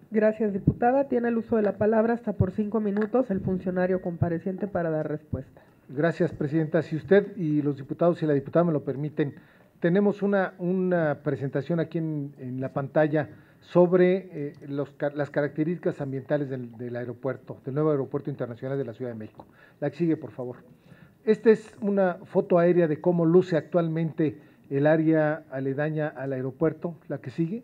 Gracias, diputada. Tiene el uso de la palabra hasta por 5 minutos el funcionario compareciente para dar respuesta. Gracias, presidenta. Si usted y los diputados y la diputada me lo permiten, tenemos una presentación aquí en la pantalla sobre las características ambientales del aeropuerto, del nuevo aeropuerto internacional de la Ciudad de México. La que sigue, por favor. Esta es una foto aérea de cómo luce actualmente el área aledaña al aeropuerto, la que sigue.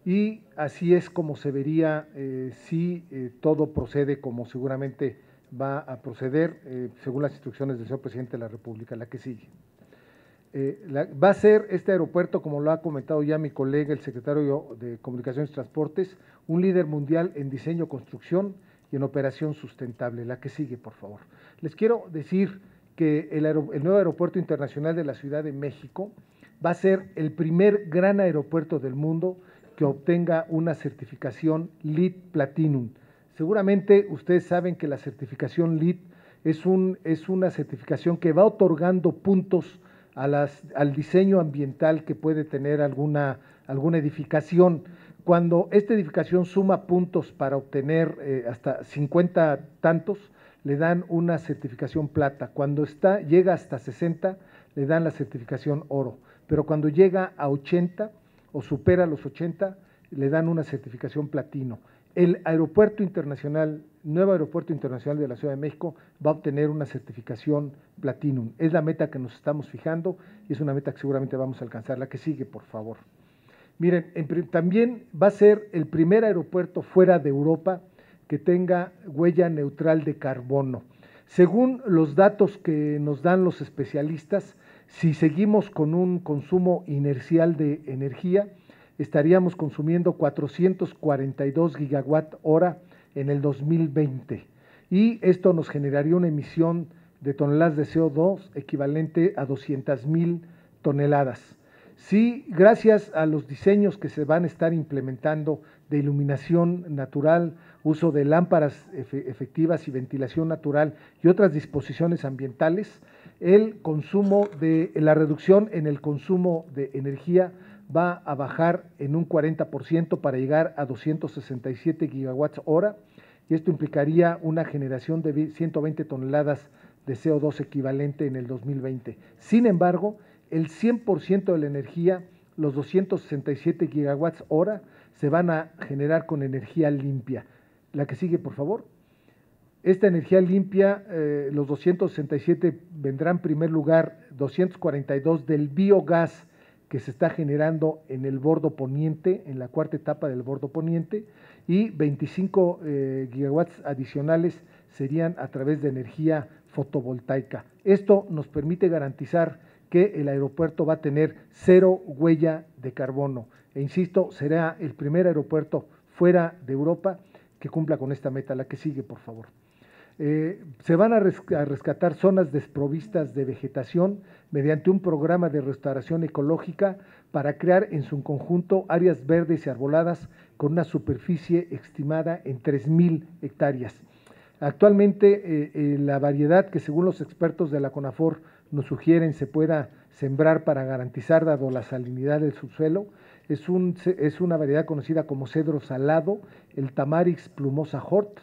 Y así es como se vería si todo procede como seguramente va a proceder según las instrucciones del señor presidente de la República, la que sigue. Va a ser este aeropuerto, como lo ha comentado ya mi colega, el secretario de Comunicaciones y Transportes, un líder mundial en diseño, construcción y en operación sustentable. La que sigue, por favor. Les quiero decir que el nuevo aeropuerto internacional de la Ciudad de México va a ser el primer gran aeropuerto del mundo que obtenga una certificación LEED Platinum. Seguramente ustedes saben que la certificación LEED es una certificación que va otorgando puntos al diseño ambiental que puede tener alguna edificación. Cuando esta edificación suma puntos para obtener hasta 50 tantos, le dan una certificación plata. Cuando llega hasta 60, le dan la certificación oro. Pero cuando llega a 80 o supera los 80, le dan una certificación platino. El aeropuerto internacional, nuevo aeropuerto internacional de la Ciudad de México, va a obtener una certificación platinum. Es la meta que nos estamos fijando y es una meta que seguramente vamos a alcanzar. La que sigue, por favor. Miren, también va a ser el primer aeropuerto fuera de Europa que tenga huella neutral de carbono. Según los datos que nos dan los especialistas, si seguimos con un consumo inercial de energía, estaríamos consumiendo 442 gigawatt hora en el 2020 y esto nos generaría una emisión de toneladas de CO2 equivalente a 200,000 toneladas. Sí, gracias a los diseños que se van a estar implementando de iluminación natural, uso de lámparas efectivas y ventilación natural y otras disposiciones ambientales, la reducción en el consumo de energía va a bajar en un 40% para llegar a 267 gigawatts hora y esto implicaría una generación de 120 toneladas de CO2 equivalente en el 2020. Sin embargo, el 100% de la energía, los 267 gigawatts hora, se van a generar con energía limpia. La que sigue, por favor. Esta energía limpia, los 267 vendrán en primer lugar, 242 del biogás que se está generando en el bordo poniente, en la cuarta etapa del bordo poniente, y 25 gigawatts adicionales serían a través de energía fotovoltaica. Esto nos permite garantizar que el aeropuerto va a tener cero huella de carbono. E insisto, será el primer aeropuerto fuera de Europa que cumpla con esta meta. La que sigue, por favor. Se van a rescatar zonas desprovistas de vegetación mediante un programa de restauración ecológica para crear en su conjunto áreas verdes y arboladas con una superficie estimada en 3,000 hectáreas. Actualmente la variedad que según los expertos de la CONAFOR nos sugieren se pueda sembrar para garantizar, dado la salinidad del subsuelo, es una variedad conocida como cedro salado, el Tamarix plumosa Hort,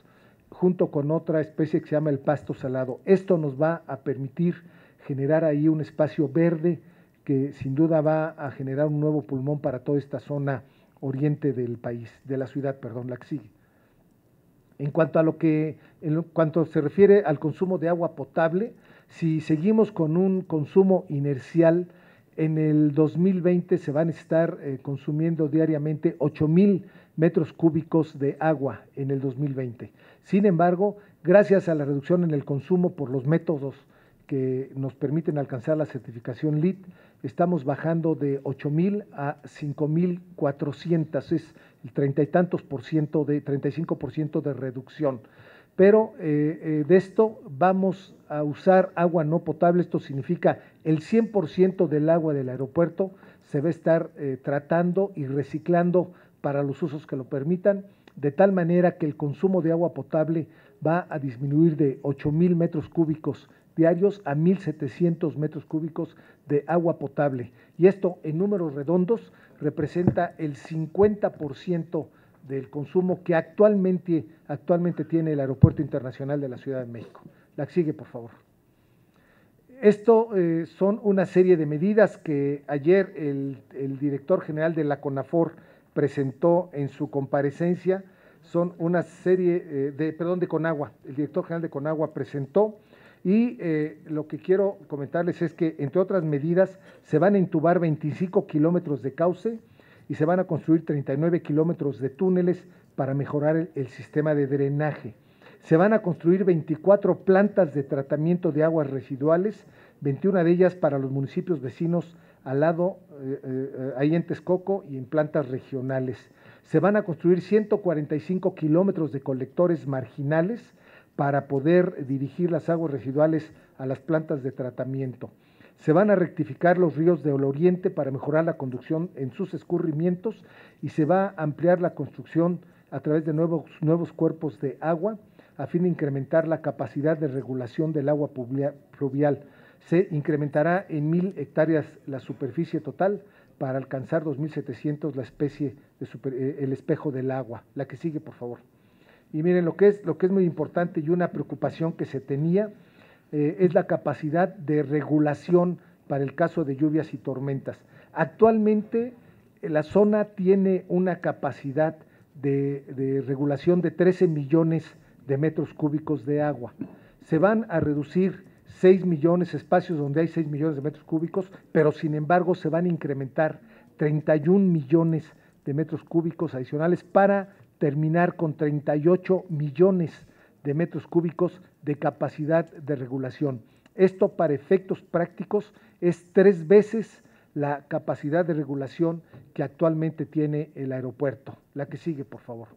junto con otra especie que se llama el pasto salado. Esto nos va a permitir generar ahí un espacio verde que sin duda va a generar un nuevo pulmón para toda esta zona oriente del país, de la ciudad, perdón, la que sigue. En cuanto se refiere al consumo de agua potable, si seguimos con un consumo inercial, en el 2020 se van a estar consumiendo diariamente 8,000 metros cúbicos de agua en el 2020. Sin embargo, gracias a la reducción en el consumo por los métodos que nos permiten alcanzar la certificación LEED, estamos bajando de 8,000 a 5,400, es el 30 y tantos por ciento, 35% de reducción. Pero de esto vamos a usar agua no potable, esto significa el 100% del agua del aeropuerto se va a estar tratando y reciclando para los usos que lo permitan, de tal manera que el consumo de agua potable va a disminuir de 8,000 metros cúbicos diarios a 1,700 metros cúbicos de agua potable. Y esto en números redondos representa el 50% del consumo que actualmente tiene el Aeropuerto Internacional de la Ciudad de México. La que sigue, por favor. Esto son una serie de medidas que ayer el director general de la CONAFOR presentó en su comparecencia. Son una serie de Conagua, el director general de Conagua presentó, y lo que quiero comentarles es que, entre otras medidas, se van a intubar 25 kilómetros de cauce y se van a construir 39 kilómetros de túneles para mejorar el sistema de drenaje. Se van a construir 24 plantas de tratamiento de aguas residuales, 21 de ellas para los municipios vecinos al lado, ahí en Texcoco, y en plantas regionales. Se van a construir 145 kilómetros de colectores marginales para poder dirigir las aguas residuales a las plantas de tratamiento. Se van a rectificar los ríos del oriente para mejorar la conducción en sus escurrimientos, y se va a ampliar la construcción a través de nuevos cuerpos de agua a fin de incrementar la capacidad de regulación del agua pluvial. Se incrementará en 1,000 hectáreas la superficie total para alcanzar 2,700 la especie el espejo del agua. La que sigue, por favor. Y miren, lo que es muy importante y una preocupación que se tenía es la capacidad de regulación para el caso de lluvias y tormentas. Actualmente la zona tiene una capacidad de regulación de 13 millones de metros cúbicos de agua. Se van a reducir 6 millones, espacios donde hay 6 millones de metros cúbicos, pero sin embargo se van a incrementar 31 millones de metros cúbicos adicionales para terminar con 38 millones de metros cúbicos de capacidad de regulación. Esto, para efectos prácticos, es 3 veces la capacidad de regulación que actualmente tiene el aeropuerto. La que sigue, por favor.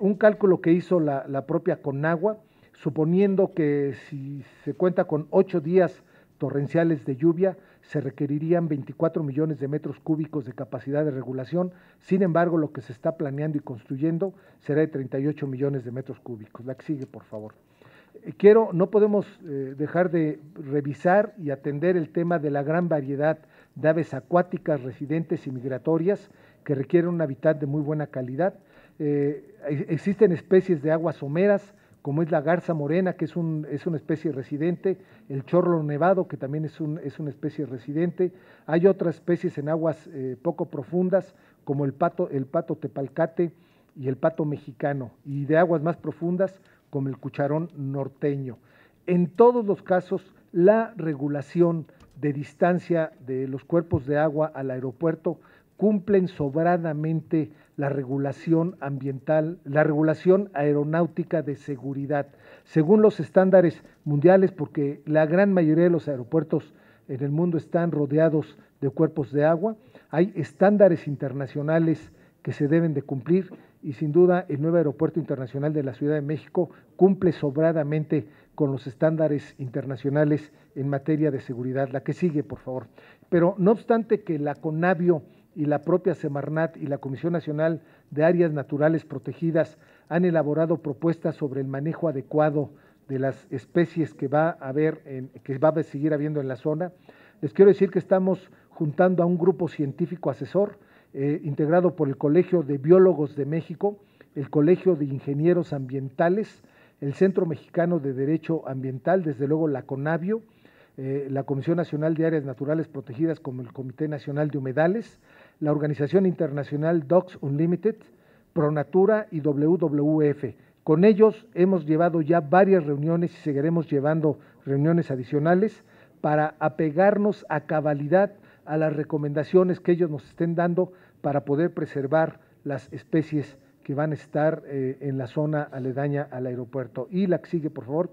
Un cálculo que hizo la propia Conagua, suponiendo que si se cuenta con 8 días torrenciales de lluvia, se requerirían 24 millones de metros cúbicos de capacidad de regulación. Sin embargo, lo que se está planeando y construyendo será de 38 millones de metros cúbicos. La que sigue, por favor. No podemos dejar de revisar y atender el tema de la gran variedad de aves acuáticas residentes y migratorias que requieren un hábitat de muy buena calidad. Existen especies de aguas someras, como es la garza morena, que es una especie residente, el chorlo nevado, que también es una especie residente. Hay otras especies en aguas poco profundas, como el pato tepalcate y el pato mexicano, y de aguas más profundas, como el cucharón norteño. En todos los casos, la regulación de distancia de los cuerpos de agua al aeropuerto cumplen sobradamente la regulación ambiental, la regulación aeronáutica de seguridad, según los estándares mundiales, porque la gran mayoría de los aeropuertos en el mundo están rodeados de cuerpos de agua. Hay estándares internacionales que se deben de cumplir, y sin duda el nuevo Aeropuerto Internacional de la Ciudad de México cumple sobradamente con los estándares internacionales en materia de seguridad. La que sigue, por favor. Pero no obstante que la CONAVIO y la propia Semarnat y la Comisión Nacional de Áreas Naturales Protegidas han elaborado propuestas sobre el manejo adecuado de las especies que va a seguir habiendo en la zona, les quiero decir que estamos juntando a un grupo científico asesor integrado por el Colegio de Biólogos de México, el Colegio de Ingenieros Ambientales, el Centro Mexicano de Derecho Ambiental, desde luego la CONAVIO, la Comisión Nacional de Áreas Naturales Protegidas, como el Comité Nacional de Humedales, la Organización Internacional Dogs Unlimited, Pronatura y WWF. Con ellos hemos llevado ya varias reuniones y seguiremos llevando reuniones adicionales para apegarnos a cabalidad a las recomendaciones que ellos nos estén dando para poder preservar las especies que van a estar en la zona aledaña al aeropuerto. Y la que sigue, por favor,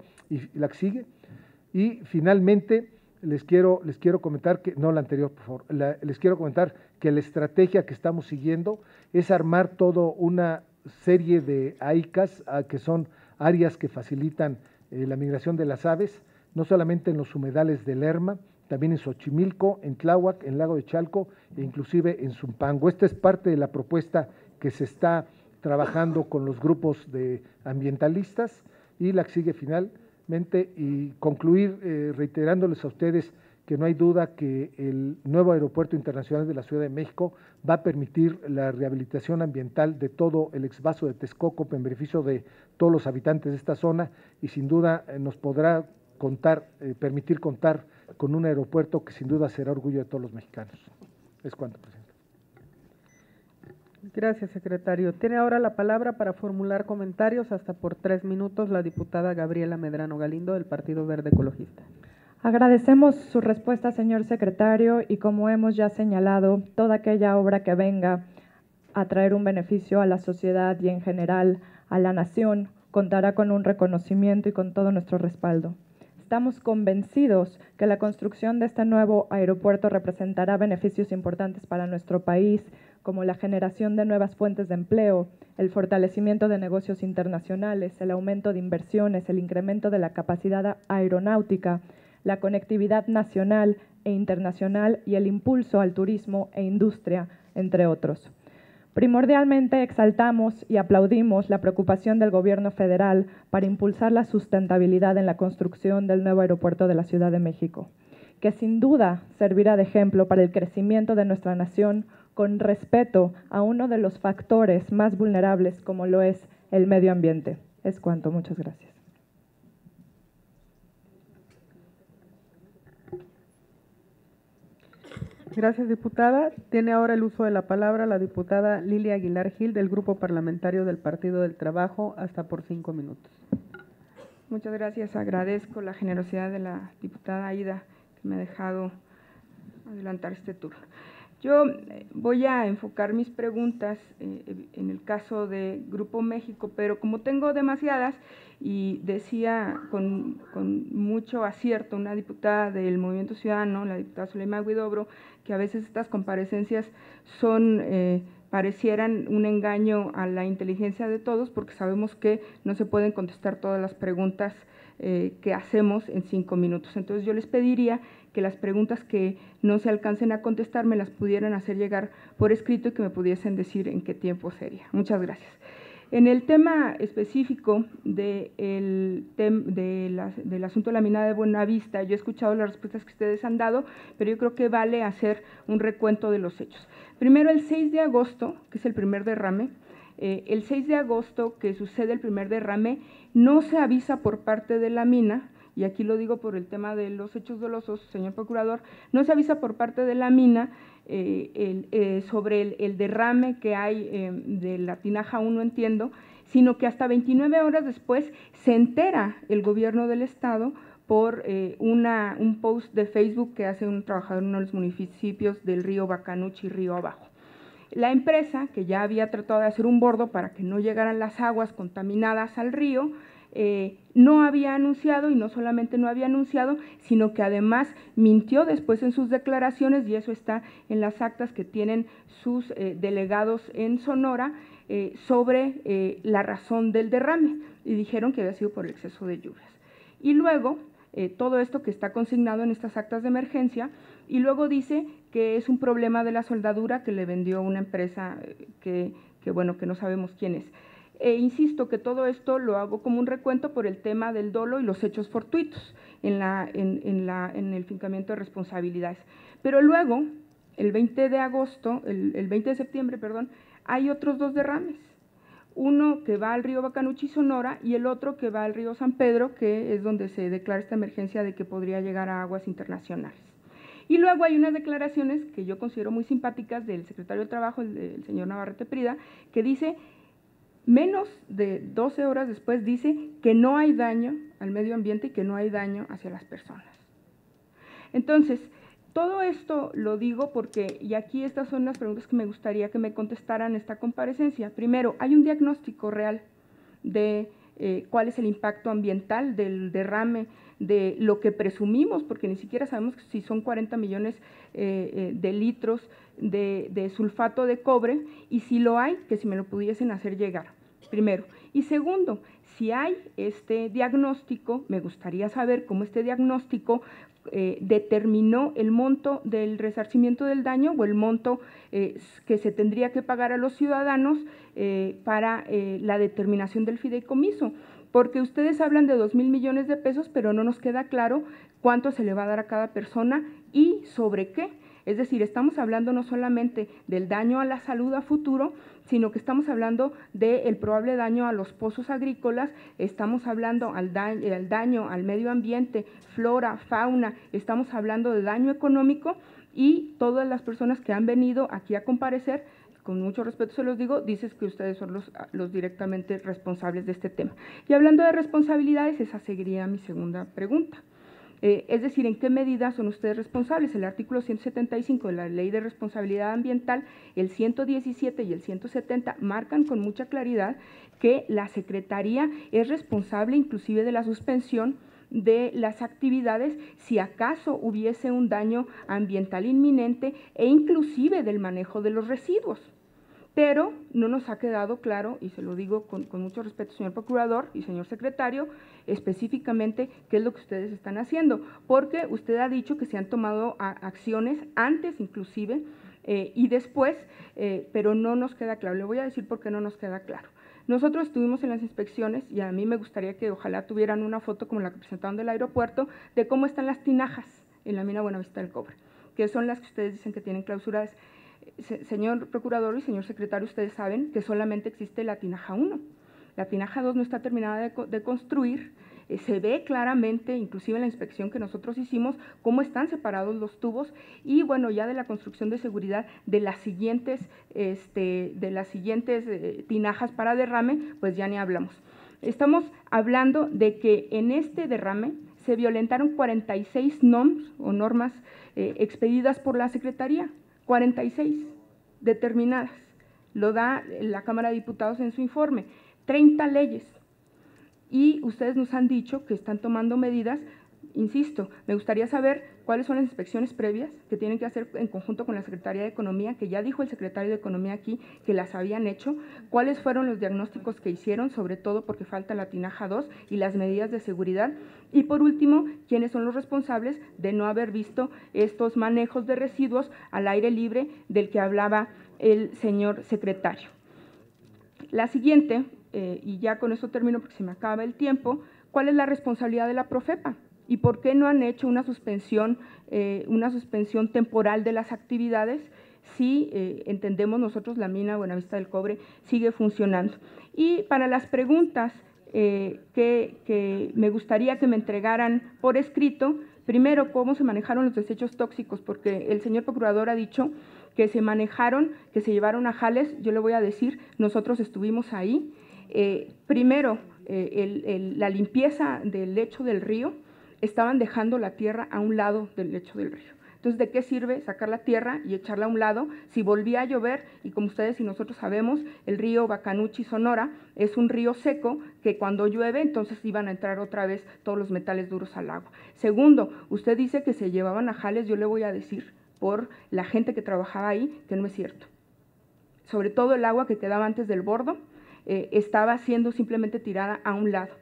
y finalmente les quiero comentar que, no la anterior, por favor, les quiero comentar que la estrategia que estamos siguiendo es armar toda una serie de AICAS, que son áreas que facilitan la migración de las aves, no solamente en los humedales de Lerma, también en Xochimilco, en Tláhuac, en Lago de Chalco e inclusive en Zumpango. Esta es parte de la propuesta que se está trabajando con los grupos de ambientalistas. Y la que sigue finalmente, y concluir reiterándoles a ustedes que no hay duda que el nuevo aeropuerto internacional de la Ciudad de México va a permitir la rehabilitación ambiental de todo el exvaso de Texcoco en beneficio de todos los habitantes de esta zona y sin duda nos podrá permitir contar con un aeropuerto que sin duda será orgullo de todos los mexicanos. Es cuanto, presidente. Gracias, secretario. Tiene ahora la palabra para formular comentarios hasta por 3 minutos la diputada Gabriela Medrano Galindo del Partido Verde Ecologista. Agradecemos su respuesta, señor secretario, y como hemos ya señalado, toda aquella obra que venga a traer un beneficio a la sociedad y en general a la nación contará con un reconocimiento y con todo nuestro respaldo. Estamos convencidos que la construcción de este nuevo aeropuerto representará beneficios importantes para nuestro país, como la generación de nuevas fuentes de empleo, el fortalecimiento de negocios internacionales, el aumento de inversiones, el incremento de la capacidad aeronáutica, la conectividad nacional e internacional y el impulso al turismo e industria, entre otros. Primordialmente exaltamos y aplaudimos la preocupación del Gobierno federal para impulsar la sustentabilidad en la construcción del nuevo aeropuerto de la Ciudad de México, que sin duda servirá de ejemplo para el crecimiento de nuestra nación con respeto a uno de los factores más vulnerables como lo es el medio ambiente. Es cuanto. Muchas gracias. Gracias, diputada. Tiene ahora el uso de la palabra la diputada Lilia Aguilar Gil del Grupo Parlamentario del Partido del Trabajo, hasta por 5 minutos. Muchas gracias. Agradezco la generosidad de la diputada Aida, que me ha dejado adelantar este turno. Yo voy a enfocar mis preguntas en el caso de Grupo México, pero como tengo demasiadas, y decía con mucho acierto una diputada del Movimiento Ciudadano, la diputada Zulema Huidobro, que a veces estas comparecencias parecieran un engaño a la inteligencia de todos, porque sabemos que no se pueden contestar todas las preguntas que hacemos en 5 minutos. Entonces yo les pediría que las preguntas que no se alcancen a contestar me las pudieran hacer llegar por escrito y que me pudiesen decir en qué tiempo sería. Muchas gracias. En el tema específico del asunto de la mina de Buenavista, yo he escuchado las respuestas que ustedes han dado, pero yo creo que vale hacer un recuento de los hechos. Primero, el 6 de agosto, que es el primer derrame, el 6 de agosto que sucede el primer derrame, no se avisa por parte de la mina, y aquí lo digo por el tema de los hechos dolosos, señor procurador, no se avisa por parte de la mina sobre el derrame que hay de la tinaja 1, entiendo, sino que hasta 29 horas después se entera el gobierno del estado por un post de Facebook que hace un trabajador en uno de los municipios del río Bacanuchi, río abajo. La empresa, que ya había tratado de hacer un bordo para que no llegaran las aguas contaminadas al río, no había anunciado, y no solamente no había anunciado, sino que además mintió después en sus declaraciones, y eso está en las actas que tienen sus delegados en Sonora, sobre la razón del derrame, y dijeron que había sido por el exceso de lluvias. Y luego, todo esto que está consignado en estas actas de emergencia, y luego dice que es un problema de la soldadura que le vendió una empresa que no sabemos quién es. Insisto que todo esto lo hago como un recuento por el tema del dolo y los hechos fortuitos en el fincamiento de responsabilidades. Pero luego, el 20 de septiembre, hay otros 2 derrames. Uno que va al río Bacanuchi, Sonora, y el otro que va al río San Pedro, que es donde se declara esta emergencia de que podría llegar a aguas internacionales. Y luego hay unas declaraciones que yo considero muy simpáticas del secretario del Trabajo, el señor Navarrete Prida, que dice, menos de 12 horas después, dice que no hay daño al medio ambiente y que no hay daño hacia las personas. Entonces, todo esto lo digo porque, y aquí estas son las preguntas que me gustaría que me contestaran esta comparecencia. Primero, ¿hay un diagnóstico real de cuál es el impacto ambiental del derrame, de lo que presumimos, porque ni siquiera sabemos si son 40 millones de litros de sulfato de cobre, y si lo hay, que si me lo pudiesen hacer llegar, primero. Y segundo, si hay este diagnóstico, me gustaría saber cómo este diagnóstico determinó el monto del resarcimiento del daño o el monto que se tendría que pagar a los ciudadanos para la determinación del fideicomiso, porque ustedes hablan de 2,000 millones de pesos, pero no nos queda claro cuánto se le va a dar a cada persona y sobre qué. Es decir, estamos hablando no solamente del daño a la salud a futuro, sino que estamos hablando del probable daño a los pozos agrícolas, estamos hablando al daño al medio ambiente, flora, fauna, estamos hablando de daño económico, y todas las personas que han venido aquí a comparecer, con mucho respeto se los digo, dices que ustedes son los directamente responsables de este tema. Y hablando de responsabilidades, esa seguiría mi segunda pregunta. Es decir, ¿en qué medida son ustedes responsables? El artículo 175 de la Ley de Responsabilidad Ambiental, el 117 y el 170 marcan con mucha claridad que la Secretaría es responsable inclusive de la suspensión de las actividades si acaso hubiese un daño ambiental inminente e inclusive del manejo de los residuos. Pero no nos ha quedado claro, y se lo digo con mucho respeto, señor procurador y señor secretario, específicamente qué es lo que ustedes están haciendo, porque usted ha dicho que se han tomado acciones antes inclusive y después, pero no nos queda claro. Le voy a decir por qué no nos queda claro. Nosotros estuvimos en las inspecciones y a mí me gustaría que ojalá tuvieran una foto como la que presentaron del aeropuerto de cómo están las tinajas en la mina Buenavista del Cobre, que son las que ustedes dicen que tienen clausuradas. Señor procurador y señor secretario, ustedes saben que solamente existe la tinaja 1. La tinaja 2 no está terminada de construir. Se ve claramente, inclusive en la inspección que nosotros hicimos, cómo están separados los tubos y, bueno, ya de la construcción de seguridad de las siguientes tinajas para derrame, pues ya ni hablamos. Estamos hablando de que en este derrame se violentaron 46 normas expedidas por la Secretaría. 46 determinadas, lo da la Cámara de Diputados en su informe, 30 leyes, y ustedes nos han dicho que están tomando medidas. Insisto, me gustaría saber cuáles son las inspecciones previas que tienen que hacer en conjunto con la Secretaría de Economía, que ya dijo el secretario de Economía aquí que las habían hecho, cuáles fueron los diagnósticos que hicieron, sobre todo porque falta la tinaja 2 y las medidas de seguridad, y por último, quiénes son los responsables de no haber visto estos manejos de residuos al aire libre del que hablaba el señor secretario. La siguiente, y ya con eso termino porque se me acaba el tiempo, ¿cuál es la responsabilidad de la Profepa? ¿Y por qué no han hecho una suspensión temporal de las actividades si entendemos nosotros la mina Buenavista del Cobre sigue funcionando? Y para las preguntas que me gustaría que me entregaran por escrito, primero, ¿cómo se manejaron los desechos tóxicos? Porque el señor procurador ha dicho que se manejaron, que se llevaron a Jales. Yo le voy a decir, nosotros estuvimos ahí. Primero, la limpieza del lecho del río, estaban dejando la tierra a un lado del lecho del río. Entonces, ¿de qué sirve sacar la tierra y echarla a un lado si volvía a llover? Y como ustedes y nosotros sabemos, el río Bacanuchi, Sonora, es un río seco que cuando llueve, entonces iban a entrar otra vez todos los metales duros al agua. Segundo, usted dice que se llevaban a Jales. Yo le voy a decir por la gente que trabajaba ahí que no es cierto. Sobre todo el agua que quedaba antes del bordo estaba siendo simplemente tirada a un lado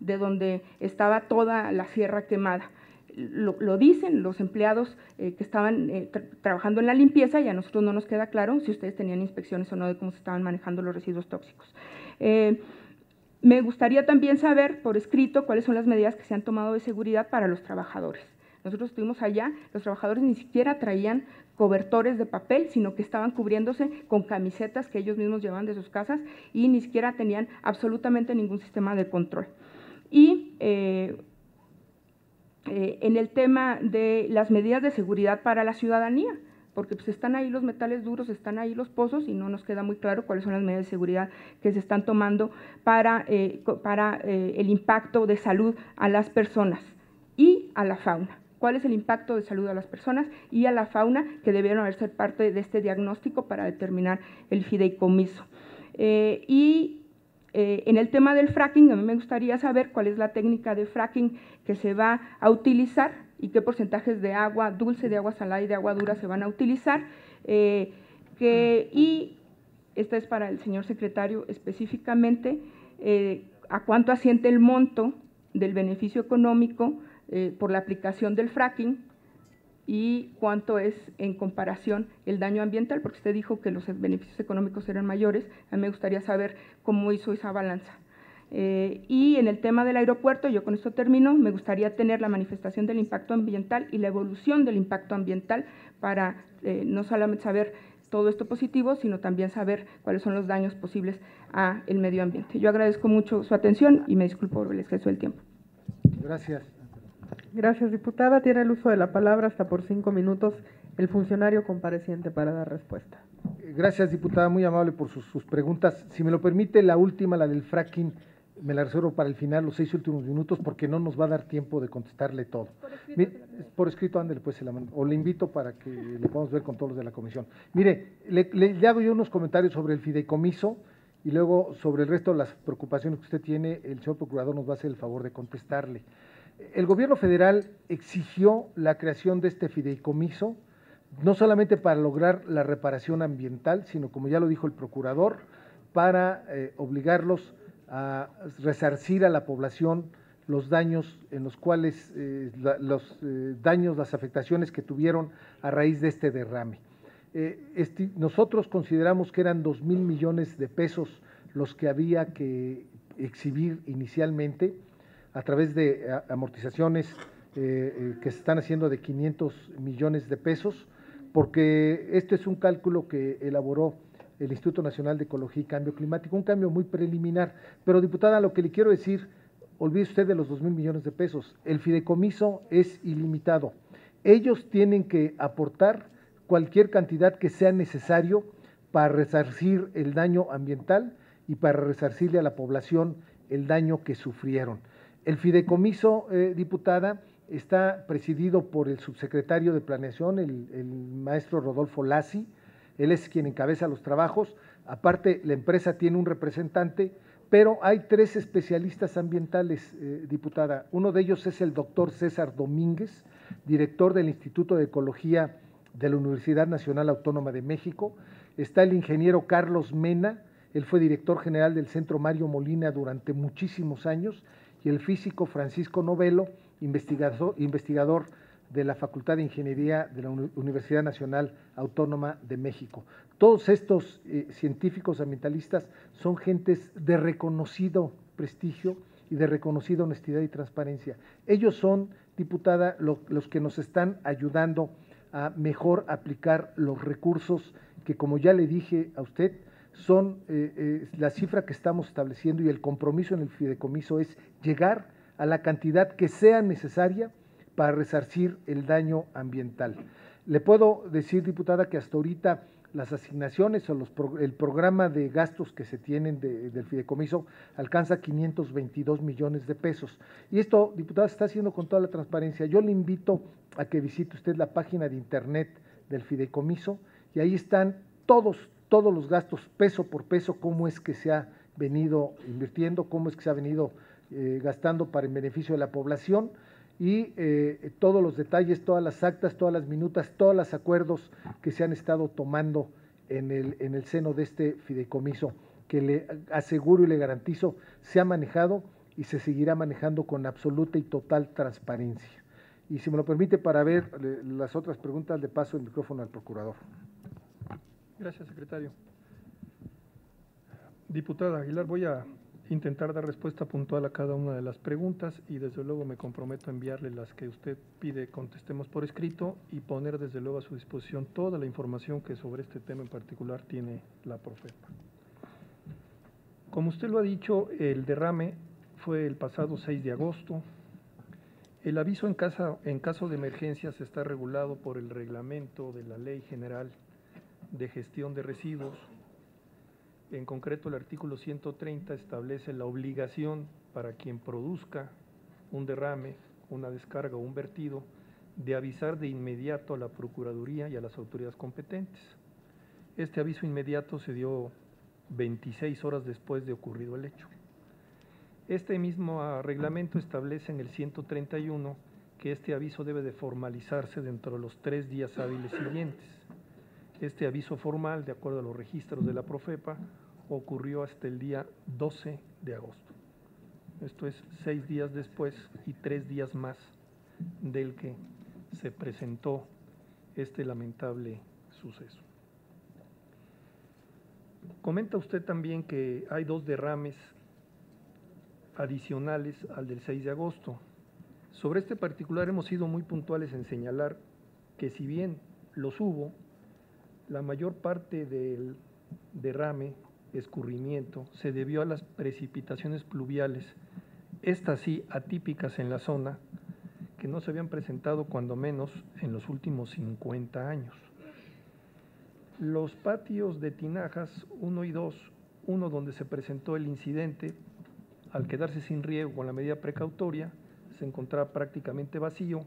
de donde estaba toda la sierra quemada. Lo dicen los empleados que estaban trabajando en la limpieza, y a nosotros no nos queda claro si ustedes tenían inspecciones o no de cómo se estaban manejando los residuos tóxicos. Me gustaría también saber por escrito cuáles son las medidas que se han tomado de seguridad para los trabajadores. Nosotros estuvimos allá, los trabajadores ni siquiera traían cobertores de papel, sino que estaban cubriéndose con camisetas que ellos mismos llevaban de sus casas y ni siquiera tenían absolutamente ningún sistema de control. Y en el tema de las medidas de seguridad para la ciudadanía, porque pues están ahí los metales duros, están ahí los pozos y no nos queda muy claro cuáles son las medidas de seguridad que se están tomando para el impacto de salud a las personas y a la fauna. ¿Cuál es el impacto de salud a las personas y a la fauna que debieron haber sido parte de este diagnóstico para determinar el fideicomiso? En el tema del fracking, a mí me gustaría saber cuál es la técnica de fracking que se va a utilizar y qué porcentajes de agua dulce, de agua salada y de agua dura se van a utilizar. Y esta es para el señor secretario específicamente, a cuánto asciende el monto del beneficio económico por la aplicación del fracking y cuánto es en comparación el daño ambiental, porque usted dijo que los beneficios económicos eran mayores. A mí me gustaría saber cómo hizo esa balanza. Y en el tema del aeropuerto, yo con esto termino, me gustaría tener la manifestación del impacto ambiental y la evolución del impacto ambiental para no solamente saber todo esto positivo, sino también saber cuáles son los daños posibles a el medio ambiente. Yo agradezco mucho su atención y me disculpo por el exceso del tiempo. Gracias. Gracias, diputada. Tiene el uso de la palabra hasta por 5 minutos el funcionario compareciente para dar respuesta. Gracias, diputada, muy amable por sus preguntas. Si me lo permite, la última, la del fracking, me la reservo para el final, los 6 últimos minutos, porque no nos va a dar tiempo de contestarle todo. Por escrito, ándale, pues se la mando, o le invito para que lo podamos ver con todos los de la comisión. Mire, le hago yo unos comentarios sobre el fideicomiso y luego sobre el resto de las preocupaciones que usted tiene, el señor procurador nos va a hacer el favor de contestarle. El gobierno federal exigió la creación de este fideicomiso, no solamente para lograr la reparación ambiental, sino, como ya lo dijo el procurador, para obligarlos a resarcir a la población los daños en los cuales, las afectaciones que tuvieron a raíz de este derrame. Nosotros consideramos que eran 2,000 millones de pesos los que había que exhibir inicialmente a través de amortizaciones que se están haciendo de 500 millones de pesos, porque este es un cálculo que elaboró el Instituto Nacional de Ecología y Cambio Climático, un cambio muy preliminar. Pero, diputada, lo que le quiero decir, olvide usted de los 2,000 millones de pesos, el fideicomiso es ilimitado. Ellos tienen que aportar cualquier cantidad que sea necesario para resarcir el daño ambiental y para resarcirle a la población el daño que sufrieron. El fideicomiso, diputada, está presidido por el subsecretario de Planeación, el maestro Rodolfo Lassi. Él es quien encabeza los trabajos. Aparte, la empresa tiene un representante, pero hay 3 especialistas ambientales, diputada. Uno de ellos es el doctor César Domínguez, director del Instituto de Ecología de la Universidad Nacional Autónoma de México. Está el ingeniero Carlos Mena, él fue director general del Centro Mario Molina durante muchísimos años, y el físico Francisco Novelo, investigador de la Facultad de Ingeniería de la Universidad Nacional Autónoma de México. Todos estos científicos ambientalistas son gentes de reconocido prestigio y de reconocida honestidad y transparencia. Ellos son, diputada, los que nos están ayudando a mejor aplicar los recursos que, como ya le dije a usted, son la cifra que estamos estableciendo, y el compromiso en el fideicomiso es llegar a la cantidad que sea necesaria para resarcir el daño ambiental. Le puedo decir, diputada, que hasta ahorita las asignaciones o el programa de gastos que se tienen del fideicomiso alcanza 522 millones de pesos. Y esto, diputada, se está haciendo con toda la transparencia. Yo le invito a que visite usted la página de internet del fideicomiso, y ahí están todos los gastos, peso por peso, cómo es que se ha venido invirtiendo, cómo es que se ha venido gastando para el beneficio de la población, y todos los detalles, todas las actas, todas las minutas, todos los acuerdos que se han estado tomando en el seno de este fideicomiso, que le aseguro y le garantizo se ha manejado y se seguirá manejando con absoluta y total transparencia. Y si me lo permite, para ver las otras preguntas, le paso el micrófono al procurador. Gracias, secretario. Diputada Aguilar, voy a intentar dar respuesta puntual a cada una de las preguntas, y desde luego me comprometo a enviarle las que usted pide contestemos por escrito, y poner desde luego a su disposición toda la información que sobre este tema en particular tiene la Profepa. Como usted lo ha dicho, el derrame fue el pasado 6 de agosto. El aviso en caso de emergencias está regulado por el reglamento de la Ley General de Gestión de Residuos. En concreto, el artículo 130 establece la obligación para quien produzca un derrame, una descarga o un vertido, de avisar de inmediato a la Procuraduría y a las autoridades competentes. Este aviso inmediato se dio 26 horas después de ocurrido el hecho. Este mismo reglamento establece en el 131 que este aviso debe de formalizarse dentro de los 3 días hábiles siguientes. Este aviso formal, de acuerdo a los registros de la Profepa, ocurrió hasta el día 12 de agosto. Esto es 6 días después y 3 días más del que se presentó este lamentable suceso. Comenta usted también que hay 2 derrames adicionales al del 6 de agosto. Sobre este particular hemos sido muy puntuales en señalar que si bien los hubo, la mayor parte del derrame, escurrimiento, se debió a las precipitaciones pluviales, estas sí atípicas en la zona, que no se habían presentado cuando menos en los últimos 50 años. Los patios de tinajas 1 y 2, uno donde se presentó el incidente, al quedarse sin riego con la medida precautoria, se encontraba prácticamente vacío,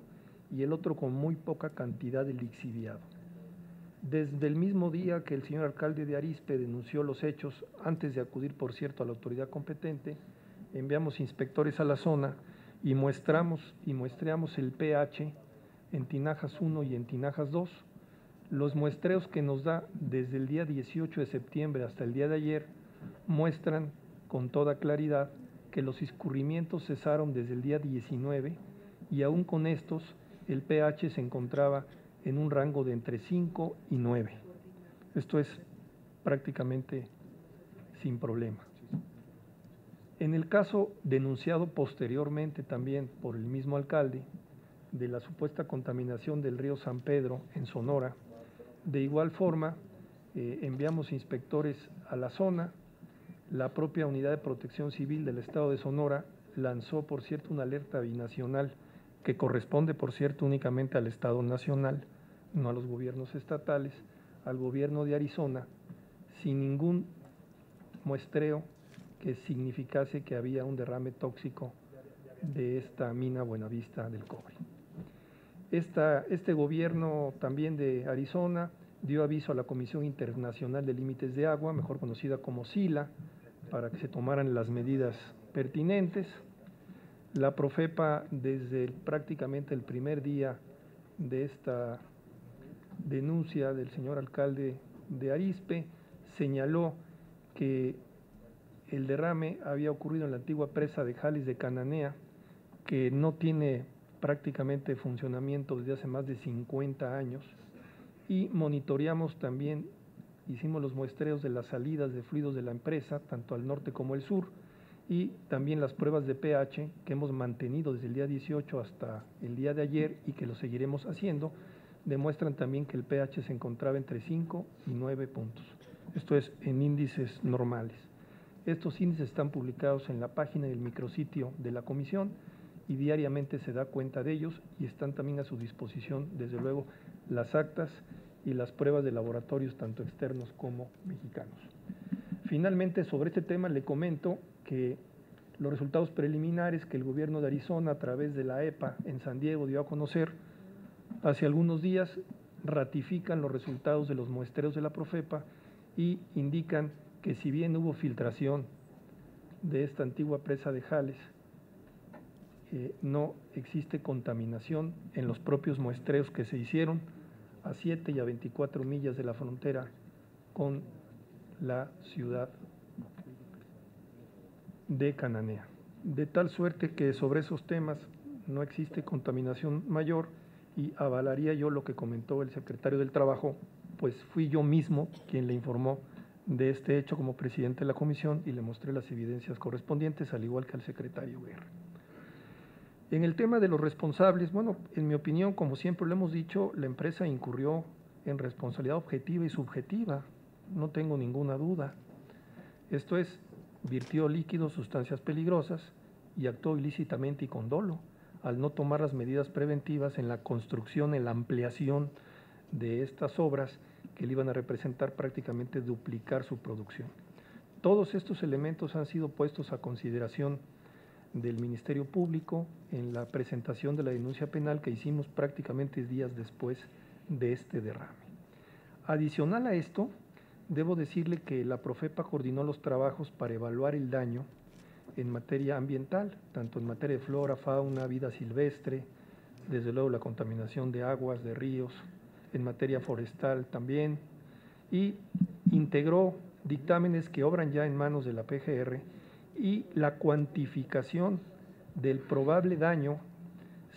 y el otro con muy poca cantidad de lixiviado. Desde el mismo día que el señor alcalde de Arizpe denunció los hechos, antes de acudir, por cierto, a la autoridad competente, enviamos inspectores a la zona y muestreamos el pH en tinajas 1 y en tinajas 2. Los muestreos que nos da desde el día 18 de septiembre hasta el día de ayer muestran con toda claridad que los escurrimientos cesaron desde el día 19 y aún con estos el pH se encontraba en un rango de entre 5 y 9. Esto es prácticamente sin problema. En el caso denunciado posteriormente también por el mismo alcalde de la supuesta contaminación del río San Pedro en Sonora, de igual forma enviamos inspectores a la zona. La propia Unidad de Protección Civil del Estado de Sonora lanzó, por cierto, una alerta binacional que corresponde, por cierto, únicamente al Estado Nacional, no a los gobiernos estatales, al gobierno de Arizona, sin ningún muestreo que significase que había un derrame tóxico de esta mina Buenavista del cobre. Este gobierno también de Arizona dio aviso a la Comisión Internacional de Límites de Agua, mejor conocida como SILA, para que se tomaran las medidas pertinentes. La Profepa, desde prácticamente el primer día de esta denuncia del señor alcalde de Arizpe, señaló que el derrame había ocurrido en la antigua presa de Jales de Cananea, que no tiene prácticamente funcionamiento desde hace más de 50 años, y monitoreamos también, hicimos los muestreos de las salidas de fluidos de la empresa, tanto al norte como al sur, y también las pruebas de pH que hemos mantenido desde el día 18 hasta el día de ayer y que lo seguiremos haciendo, demuestran también que el pH se encontraba entre 5 y 9 puntos. Esto es en índices normales. Estos índices están publicados en la página del micrositio de la comisión y diariamente se da cuenta de ellos, y están también a su disposición, desde luego, las actas y las pruebas de laboratorios, tanto externos como mexicanos. Finalmente, sobre este tema le comento que los resultados preliminares que el gobierno de Arizona, a través de la EPA en San Diego, dio a conocer hace algunos días, ratifican los resultados de los muestreos de la Profepa y indican que si bien hubo filtración de esta antigua presa de Jales, no existe contaminación en los propios muestreos que se hicieron a 7 y a 24 millas de la frontera con la ciudad de Cananea. De tal suerte que sobre esos temas no existe contaminación mayor, y avalaría yo lo que comentó el secretario del Trabajo, pues fui yo mismo quien le informó de este hecho como presidente de la comisión y le mostré las evidencias correspondientes, al igual que al secretario Guerra. En el tema de los responsables, bueno, en mi opinión, como siempre lo hemos dicho, la empresa incurrió en responsabilidad objetiva y subjetiva, no tengo ninguna duda. Esto es, virtió líquidos, sustancias peligrosas, y actuó ilícitamente y con dolo al no tomar las medidas preventivas en la construcción, en la ampliación de estas obras que le iban a representar prácticamente duplicar su producción. Todos estos elementos han sido puestos a consideración del Ministerio Público en la presentación de la denuncia penal que hicimos prácticamente días después de este derrame. Adicional a esto, debo decirle que la Profepa coordinó los trabajos para evaluar el daño en materia ambiental, tanto en materia de flora, fauna, vida silvestre, desde luego la contaminación de aguas, de ríos, en materia forestal también, y integró dictámenes que obran ya en manos de la PGR, y la cuantificación del probable daño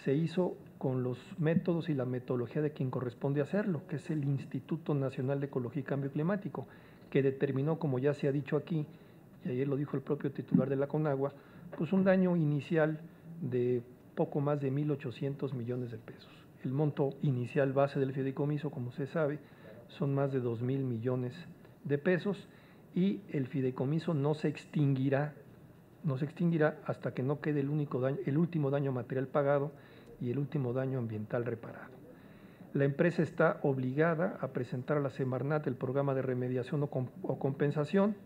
se hizo con los métodos y la metodología de quien corresponde hacerlo, que es el Instituto Nacional de Ecología y Cambio Climático, que determinó, como ya se ha dicho aquí, y ayer lo dijo el propio titular de la CONAGUA, pues un daño inicial de poco más de 1.800 millones de pesos. El monto inicial base del fideicomiso, como se sabe, son más de 2.000 millones de pesos y el fideicomiso no se extinguirá hasta que no quede el último daño material pagado y el último daño ambiental reparado. La empresa está obligada a presentar a la Semarnat el programa de remediación o compensación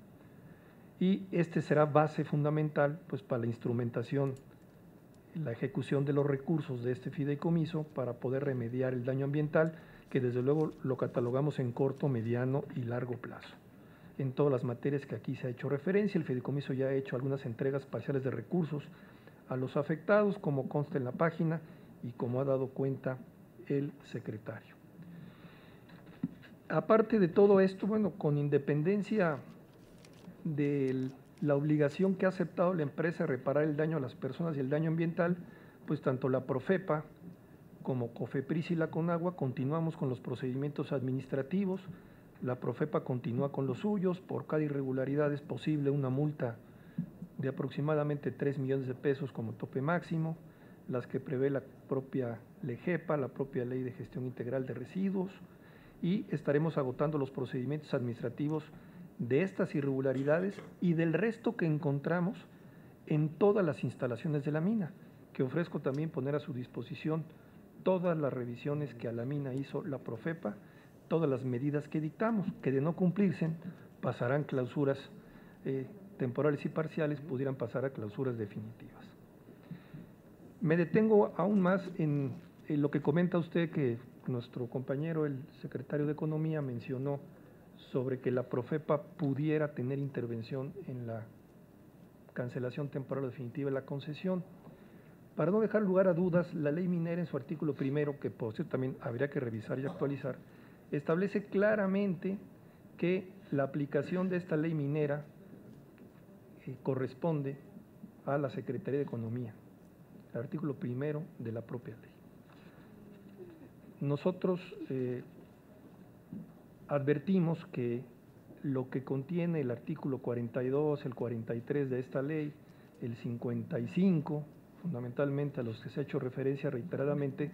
y este será base fundamental pues, para la instrumentación, la ejecución de los recursos de este fideicomiso para poder remediar el daño ambiental, que desde luego lo catalogamos en corto, mediano y largo plazo. En todas las materias que aquí se ha hecho referencia, el fideicomiso ya ha hecho algunas entregas parciales de recursos a los afectados, como consta en la página y como ha dado cuenta el secretario. Aparte de todo esto, bueno, con independencia de la obligación que ha aceptado la empresa de reparar el daño a las personas y el daño ambiental, pues tanto la Profepa como COFEPRIS y la CONAGUA continuamos con los procedimientos administrativos. La Profepa continúa con los suyos. Por cada irregularidad es posible una multa de aproximadamente 3 millones de pesos como tope máximo, las que prevé la propia LEGEPA, la propia Ley de Gestión Integral de Residuos, y estaremos agotando los procedimientos administrativos de estas irregularidades y del resto que encontramos en todas las instalaciones de la mina, que ofrezco también poner a su disposición todas las revisiones que a la mina hizo la Profepa, todas las medidas que dictamos, que de no cumplirse pasarán clausuras temporales y parciales, pudieran pasar a clausuras definitivas. Me detengo aún más en lo que comenta usted, que nuestro compañero, el secretario de Economía, mencionó sobre que la Profepa pudiera tener intervención en la cancelación temporal o definitiva de la concesión. Para no dejar lugar a dudas, la ley minera en su artículo primero, que por cierto también habría que revisar y actualizar, establece claramente que la aplicación de esta ley minera corresponde a la Secretaría de Economía, el artículo primero de la propia ley. Nosotros advertimos que lo que contiene el artículo 42, el 43 de esta ley, el 55, fundamentalmente a los que se ha hecho referencia reiteradamente,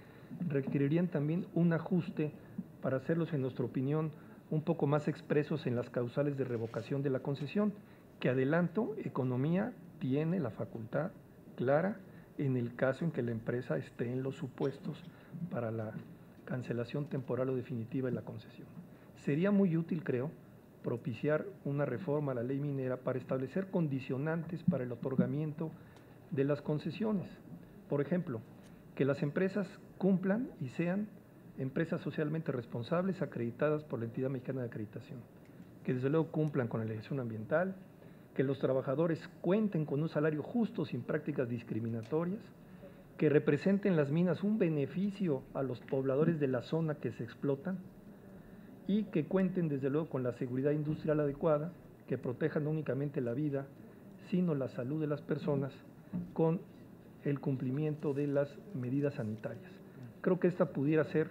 requerirían también un ajuste para hacerlos, en nuestra opinión, un poco más expresos en las causales de revocación de la concesión, que adelanto, Economía tiene la facultad clara en el caso en que la empresa esté en los supuestos para la cancelación temporal o definitiva de la concesión. Sería muy útil, creo, propiciar una reforma a la ley minera para establecer condicionantes para el otorgamiento de las concesiones. Por ejemplo, que las empresas cumplan y sean empresas socialmente responsables acreditadas por la entidad mexicana de acreditación, que desde luego cumplan con la legislación ambiental, que los trabajadores cuenten con un salario justo sin prácticas discriminatorias, que representen las minas un beneficio a los pobladores de la zona que se explotan y que cuenten desde luego con la seguridad industrial adecuada, que protejan no únicamente la vida, sino la salud de las personas con el cumplimiento de las medidas sanitarias. Creo que esta pudiera ser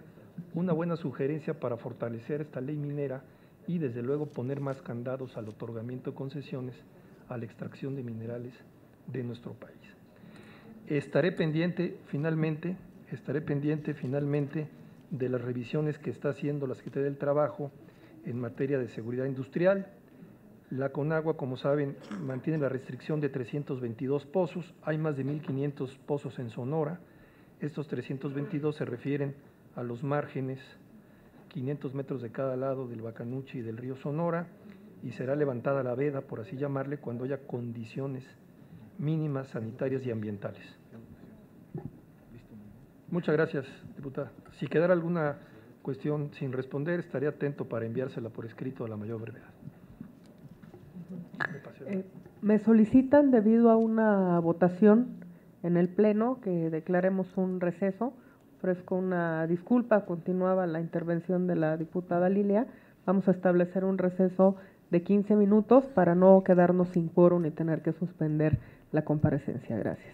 una buena sugerencia para fortalecer esta ley minera y desde luego poner más candados al otorgamiento de concesiones a la extracción de minerales de nuestro país. Estaré pendiente finalmente de las revisiones que está haciendo la Secretaría del Trabajo en materia de seguridad industrial. La CONAGUA, como saben, mantiene la restricción de 322 pozos, hay más de 1.500 pozos en Sonora. Estos 322 se refieren a los márgenes, 500 metros de cada lado del Bacanuchi y del río Sonora, y será levantada la veda, por así llamarle, cuando haya condiciones mínimas sanitarias y ambientales. Muchas gracias, diputada. Si quedara alguna cuestión sin responder, estaré atento para enviársela por escrito a la mayor brevedad. Me solicitan, debido a una votación en el Pleno, que declaremos un receso. Ofrezco una disculpa, continuaba la intervención de la diputada Lilia. Vamos a establecer un receso de 15 minutos para no quedarnos sin quórum y tener que suspender la comparecencia. Gracias.